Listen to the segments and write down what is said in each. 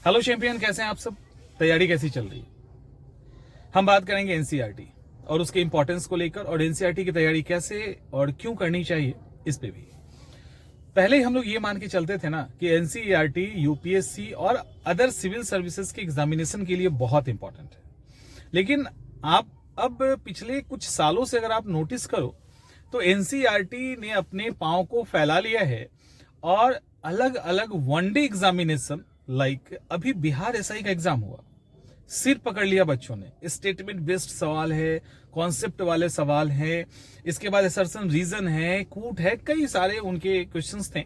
Hello champion, कैसे हैं आप सब? तैयारी कैसी चल रही है? हम बात करेंगे एनसीईआरटी और उसके इंपॉर्टेंस को लेकर, और एनसीईआरटी की तैयारी कैसे और क्यों करनी चाहिए इस पे भी। पहले हम लोग ये मान के चलते थे ना कि एनसीईआरटी यूपीएससी और अदर सिविल सर्विसेज के एग्जामिनेशन के लिए बहुत इंपॉर्टेंट है। लेकिन आप अब पिछले कुछ सालों से अगर आप नोटिस करो तो एनसीईआरटी ने अपने पांव को फैला लिया है और अलग अलग वनडे एग्जामिनेशन, लाइक अभी बिहार एसआई का एग्जाम हुआ, सिर पकड़ लिया बच्चों ने। स्टेटमेंट बेस्ड सवाल है, कॉन्सेप्ट वाले सवाल है, इसके बाद असर्शन रीजन है, कूट है, कई सारे उनके क्वेश्चंस थे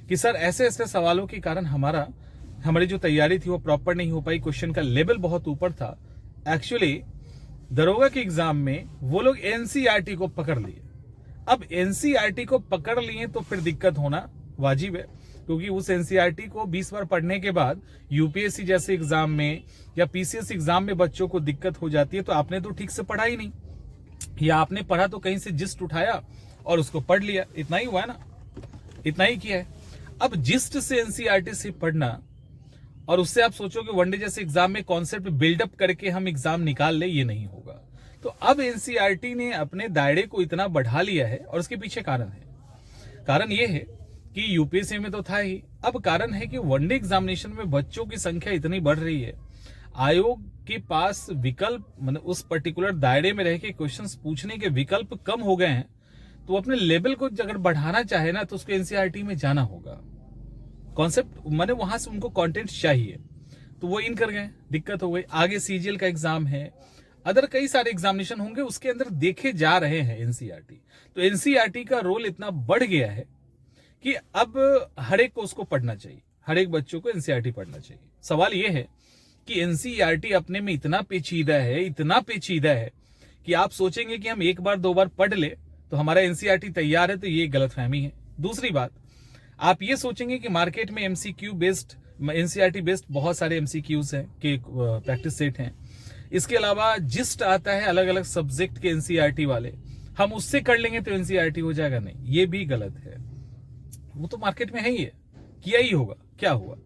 कि सर ऐसे ऐसे सवालों के कारण हमारी जो तैयारी थी वो प्रॉपर नहीं हो पाई, क्वेश्चन का लेवल बहुत ऊपर था। एक्चुअली दरोगा के एग्जाम में वो लोग एनसीईआरटी को पकड़ लिए। अब एनसीईआरटी को पकड़ लिए तो फिर दिक्कत होना वाजिब है, क्योंकि उस एनसीईआरटी को 20 बार पढ़ने के बाद यूपीएससी जैसे एग्जाम में या पीसीएस एग्जाम में बच्चों को दिक्कत हो जाती है। तो आपने तो ठीक से पढ़ा ही नहीं, या आपने पढ़ा तो कहीं से जिस्ट उठाया और उसको पढ़ लिया, इतना ही हुआ है ना, इतना ही किया है। अब जिस्ट से एनसीईआरटी से पढ़ना और उससे आप सोचो कि वनडे जैसे एग्जाम में कॉन्सेप्ट बिल्डअप करके हम एग्जाम निकाल ले, ये नहीं होगा। तो अब एनसीईआरटी ने अपने दायरे को इतना बढ़ा लिया है और उसके पीछे कारण है। कारण ये है कि यूपीएससी में तो था ही, अब कारण है कि वनडे एग्जामिनेशन में बच्चों की संख्या इतनी बढ़ रही है, आयोग के पास विकल्प, मतलब उस पर्टिकुलर दायरे में रह के क्वेश्चंस पूछने के विकल्प कम हो गए हैं। तो अपने लेवल को अगर बढ़ाना चाहे ना तो उसको एनसीईआरटी में जाना होगा। कॉन्सेप्ट माने वहां से उनको कंटेंट चाहिए, तो वो इन कर गए, दिक्कत हो गई। आगे सीजीएल का एग्जाम है, अदर कई सारे एग्जामिनेशन होंगे, उसके अंदर देखे जा रहे हैं एनसीईआरटी। तो एनसीईआरटी का रोल इतना बढ़ गया है कि अब हर एक को उसको पढ़ना चाहिए, हर एक बच्चों को एनसीईआरटी पढ़ना चाहिए। सवाल यह है कि एनसीईआरटी अपने में इतना पेचीदा है, इतना पेचीदा है कि आप सोचेंगे कि हम एक बार दो बार पढ़ ले तो हमारा एनसीईआरटी तैयार है, तो ये गलतफहमी है। दूसरी बात, आप ये सोचेंगे कि मार्केट में एमसीक्यू बेस्ड, एनसीईआरटी बेस्ड बहुत सारे एमसीक्यूज हैं कि प्रैक्टिस सेट हैं। इसके अलावा जिस्ट आता है अलग अलग सब्जेक्ट के एनसीईआरटी वाले, हम उससे कर लेंगे तो एनसीईआरटी हो जाएगा, नहीं, ये भी गलत है। वो तो मार्केट में है ही है, किया ही होगा, क्या हुआ,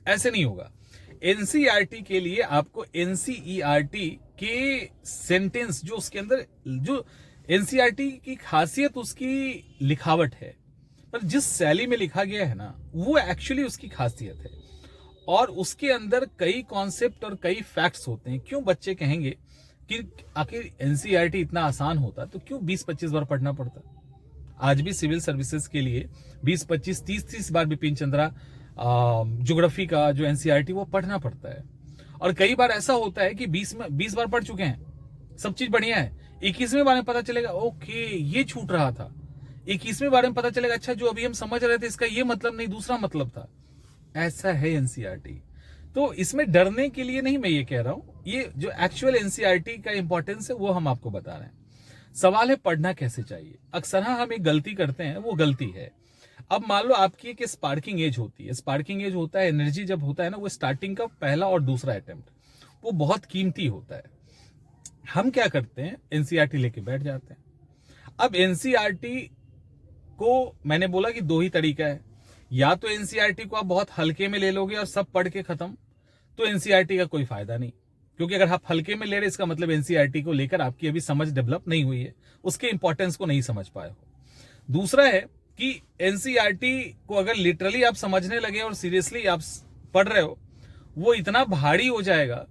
ऐसे नहीं होगा। एनसीईआरटी के लिए आपको एनसीईआरटी के सेंटेंस, जो उसके अंदर, जो एनसीईआरटी की खासियत उसकी लिखावट है, पर जिस शैली में लिखा गया है ना, वो एक्चुअली उसकी खासियत है। और उसके अंदर कई कॉन्सेप्ट और कई फैक्ट्स होते हैं। क्यों बच्चे कहेंगे कि आखिर एनसीईआरटी इतना आसान होता तो क्यों 20-25 बार पढ़ना पड़ता? आज भी सिविल सर्विसेज के लिए 20-25, 30-30 बार बिपिन चंद्रा ज्योग्राफी का जो एनसीईआरटी वो पढ़ना पड़ता है। और कई बार ऐसा होता है कि 20 बार पढ़ चुके हैं, सब चीज बढ़िया है, 21वें बार में पता चलेगा ओके ये छूट रहा था, 21वें बारे में पता चलेगा अच्छा जो अभी हम समझ रहे थे इसका ये मतलब नहीं, दूसरा मतलब था। ऐसा है एनसीईआरटी। तो इसमें डरने के लिए नहीं मैं ये कह रहा हूं, ये जो एक्चुअल एनसीईआरटी का इंपॉर्टेंस है वो हम आपको बता रहे हैं। सवाल है पढ़ना कैसे चाहिए। अक्सर हम एक गलती करते हैं, वो गलती है, अब मान लो आपकी एक स्पार्किंग एज होती है, स्पार्किंग एज होता है, एनर्जी जब होता है ना, वो स्टार्टिंग का पहला और दूसरा अटेम्प्ट वो बहुत कीमती होता है। हम क्या करते हैं, एनसीईआरटी लेके बैठ जाते हैं। अब एनसीईआरटी को मैंने बोला कि दो ही तरीका है, या तो एनसीईआरटी को आप बहुत हल्के में ले लोगे और सब पढ़ के खत्म, तो एनसीईआरटी का कोई फायदा नहीं, क्योंकि अगर आप हल्के में ले रहे इसका मतलब एनसीईआरटी को लेकर आपकी अभी समझ डेवलप नहीं हुई है, उसके इंपॉर्टेंस को नहीं समझ पाए हो। दूसरा है कि एनसीईआरटी को अगर लिटरली आप समझने लगे और सीरियसली आप पढ़ रहे हो, वो इतना भारी हो जाएगा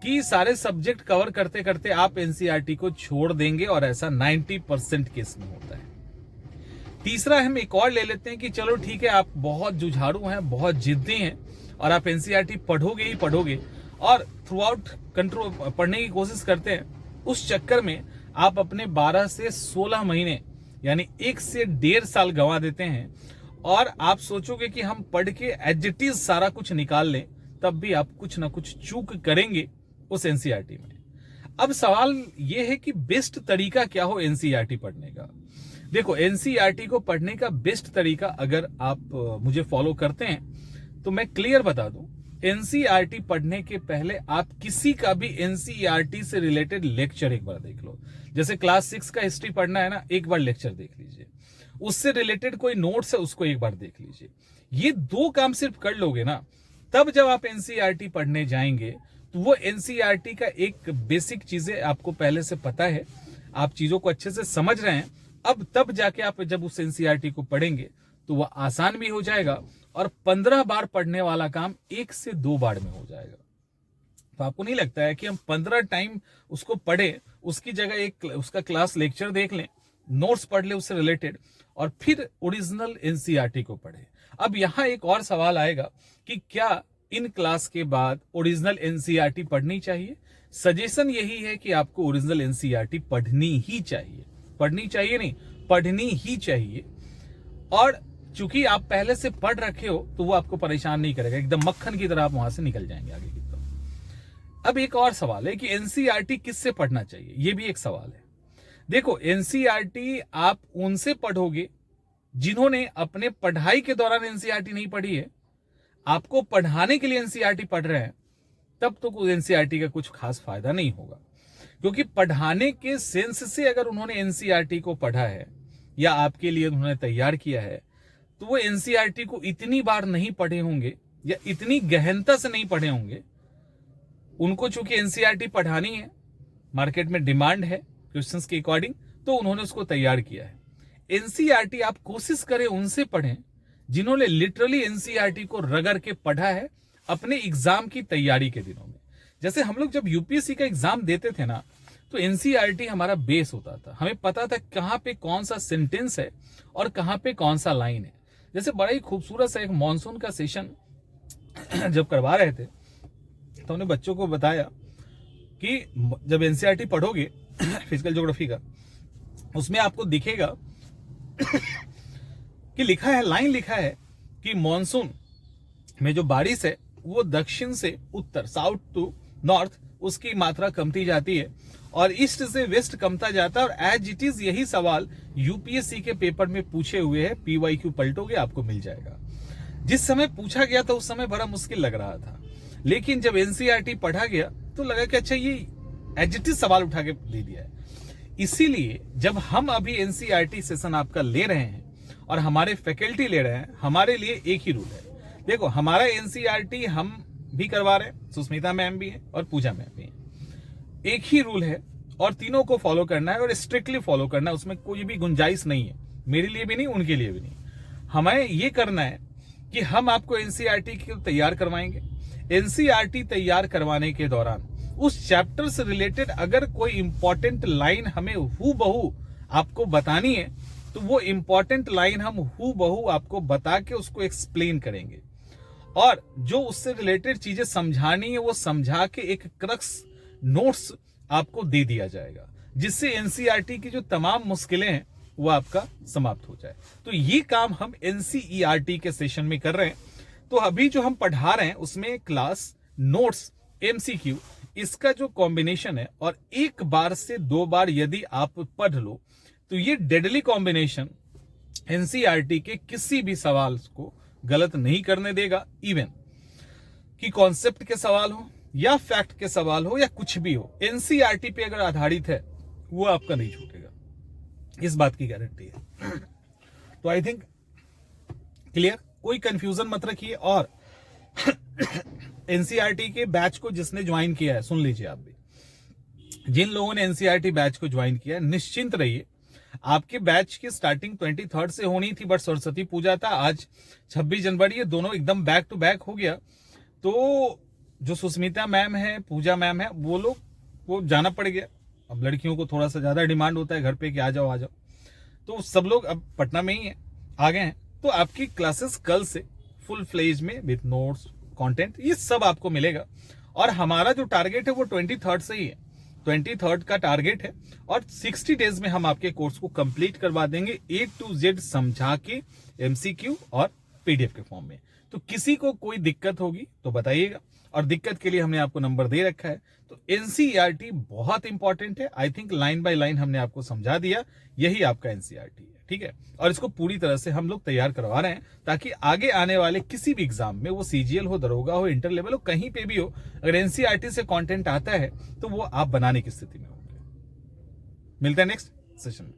कि सारे सब्जेक्ट कवर करते करते आप एनसीईआरटी को छोड़ देंगे, और ऐसा 90% केस में होता है। तीसरा हम एक और ले लेते हैं कि चलो ठीक है, आप बहुत जुझारू हैं, बहुत जिद्दी हैं और आप एनसीईआरटी पढ़ोगे ही पढ़ोगे और थ्रू आउट कंट्रोल पढ़ने की कोशिश करते हैं। उस चक्कर में आप अपने 12 से 16 महीने यानी 1 से 1.5 साल गंवा देते हैं, और आप सोचोगे कि हम पढ़ के एज इट इज सारा कुछ निकाल लें, तब भी आप कुछ ना कुछ चूक करेंगे उस एनसीईआरटी में। अब सवाल यह है कि बेस्ट तरीका क्या हो एनसीईआरटी पढ़ने का। देखो, एनसीईआरटी को पढ़ने का बेस्ट तरीका अगर आप मुझे फॉलो करते हैं तो मैं क्लियर बता दूं, एनसीईआरटी पढ़ने के पहले आप किसी का भी एनसीईआरटी से रिलेटेड लेक्चर एक बार देख लो। जैसे क्लास 6 का हिस्ट्री पढ़ना है ना, एक बार लेक्चर देख लीजिए, उससे रिलेटेड कोई नोट्स है उसको एक बार देख लीजिए। ये दो काम सिर्फ कर लोगे ना तब जब आप एनसीईआरटी पढ़ने जाएंगे तो वो एनसीईआरटी का एक बेसिक चीजें आपको पहले से पता है, आप चीजों को अच्छे से समझ रहे हैं। अब तब जाके आप जब उस एनसीईआरटी को पढ़ेंगे तो वह आसान भी हो जाएगा और 15 बार पढ़ने वाला काम 1 से 2 बार में हो जाएगा। तो आपको नहीं लगता है कि हम 15 टाइम उसको पढ़े, उसकी जगह एक उसका क्लास लेक्चर देख लें, नोट्स पढ़ ले उससे रिलेटेड, और फिर ओरिजिनल एनसीईआरटी को पढ़े। अब यहां एक और सवाल आएगा कि क्या इन क्लास के बाद ओरिजिनल एनसीईआरटी पढ़नी चाहिए? सजेशन यही है कि आपको ओरिजिनल एनसीईआरटी पढ़नी ही चाहिए। पढ़नी चाहिए नहीं, पढ़नी ही चाहिए। और चूंकि आप पहले से पढ़ रखे हो तो वो आपको परेशान नहीं करेगा, एकदम मक्खन की तरह आप वहां से निकल जाएंगे आगे की तरफ। अब एक और सवाल है कि एनसीईआरटी किससे पढ़ना चाहिए, ये भी एक सवाल है। देखो, एनसीईआरटी आप उनसे पढ़ोगे जिन्होंने अपने पढ़ाई के दौरान एनसीईआरटी नहीं पढ़ी है। आपको पढ़ाने के लिए एनसीईआरटी पढ़ रहे हैं, तब तो एनसीईआरटी का कुछ खास फायदा नहीं होगा, क्योंकि पढ़ाने के सेंस से अगर उन्होंने एनसीईआरटी को पढ़ा है या आपके लिए उन्होंने तैयार किया है, तो वो एनसीईआरटी को इतनी बार नहीं पढ़े होंगे या इतनी गहनता से नहीं पढ़े होंगे। उनको चूंकि एनसीईआरटी पढ़ानी है, मार्केट में डिमांड है क्वेश्चंस के अकॉर्डिंग, तो उन्होंने उसको तैयार किया है। एनसीईआरटी आप कोशिश करें उनसे पढ़ें जिन्होंने लिटरली एनसीईआरटी को रगड़ के पढ़ा है अपने एग्जाम की तैयारी के दिनों में। जैसे हम लोग जब यूपीएससी का एग्जाम देते थे ना, तो एनसीईआरटी हमारा बेस होता था। हमें पता था कहां पे कौन सा सेंटेंस है और कहां पे कौन सा लाइन है। जैसे बड़ा ही खूबसूरत सा एक मॉनसून का सेशन जब करवा रहे थे, तो उन्हें बच्चों को बताया कि जब एनसीईआरटी पढ़ोगे फिजिकल ज्योग्राफी का, उसमें आपको दिखेगा कि लिखा है, लाइन लिखा है कि मॉनसून में जो बारिश है वो दक्षिण से उत्तर, साउथ टू नॉर्थ, उसकी मात्रा कमती जाती है और ईस्ट से वेस्ट कमता जाता है। और एज इट इज यही सवाल यूपीएससी के पेपर में पूछे हुए हैं। पीवाईक्यू पलटोगे आपको मिल जाएगा। जिस समय पूछा गया था उस समय बड़ा मुश्किल लग रहा था, लेकिन जब एनसीईआरटी पढ़ा गया तो लगा कि अच्छा ये एज इट इज सवाल उठा के दे दिया है। इसीलिए जब हम अभी एनसीईआरटी सेशन आपका ले रहे हैं और हमारे फैकल्टी ले रहे हैं, हमारे लिए एक ही रूल है। देखो, हमारा एनसीईआरटी हम भी करवा रहे हैं, सुस्मिता मैम भी है और पूजा मैम भी है। एक ही रूल है और तीनों को फॉलो करना है और स्ट्रिक्टली फॉलो करना है, उसमें कोई भी गुंजाइश नहीं है, मेरे लिए भी नहीं, उनके लिए भी नहीं। हमें ये करना है कि हम आपको एनसीईआरटी को तैयार करवाएंगे। एनसीईआरटी तैयार करवाने के दौरान उस चैप्टर से रिलेटेड अगर कोई इंपॉर्टेंट लाइन हमें हूबहू आपको बतानी है, तो वो इंपॉर्टेंट लाइन हम हूबहू आपको बता के उसको एक्सप्लेन करेंगे। और जो उससे रिलेटेड चीजें समझानी है वो समझा के एक क्रक्स नोट्स आपको दे दिया जाएगा, जिससे एनसीईआरटी की जो तमाम मुश्किलें हैं वो आपका समाप्त हो जाए। तो ये काम हम एनसीईआरटी के सेशन में कर रहे हैं। तो अभी जो हम पढ़ा रहे हैं उसमें क्लास, नोट्स, एमसीक्यू, इसका जो कॉम्बिनेशन है, और 1 बार से 2 बार यदि आप पढ़ लो तो ये डेडली कॉम्बिनेशन एनसीईआरटी के किसी भी सवाल को गलत नहीं करने देगा। इवन कि कॉन्सेप्ट के सवाल हो या फैक्ट के सवाल हो या कुछ भी हो, एनसीईआरटी पे अगर आधारित है वो आपका नहीं छूटेगा, इस बात की गारंटी है। तो आई थिंक क्लियर, कोई कंफ्यूजन मत रखिए। और एनसीईआरटी के बैच को जिसने ज्वाइन किया है, सुन लीजिए आप भी, जिन लोगों ने एनसीईआरटी बैच को ज्वाइन किया है, निश्चिंत रहिए। आपके बैच की स्टार्टिंग 23rd से होनी थी, बट सरस्वती पूजा था, आज 26 जनवरी है, दोनों एकदम बैक टू बैक हो गया। तो जो सुस्मिता मैम है, पूजा मैम है, वो लोग वो जाना पड़ गया। अब लड़कियों को थोड़ा सा ज्यादा डिमांड होता है घर पे कि आ जाओ आ जाओ, तो सब लोग अब पटना में ही है, आ गए हैं। तो आपकी क्लासेस कल से फुल फ्लेज में विथ नोट्स, कंटेंट, ये सब आपको मिलेगा। और हमारा जो टारगेट है वो 23rd से ही है, 23rd का टारगेट है। और 60 डेज में हम आपके कोर्स को कंप्लीट करवा देंगे, A to Z समझा के, MCQ और PDF के फॉर्म में। तो किसी को कोई दिक्कत होगी तो बताइएगा, और दिक्कत के लिए हमने आपको नंबर दे रखा है। तो एनसीईआरटी बहुत इंपॉर्टेंट है। I think line by line हमने आपको समझा दिया, यही आपका एनसीईआरटी है, ठीक है। और इसको पूरी तरह से हम लोग तैयार करवा रहे हैं ताकि आगे आने वाले किसी भी एग्जाम में, वो सीजीएल हो, दरोगा हो, इंटर लेवल हो, कहीं पे भी हो, अगर एनसीईआरटी से कंटेंट आता है तो वो आप बनाने की स्थिति में होंगे। मिलते हैं नेक्स्ट सेशन में।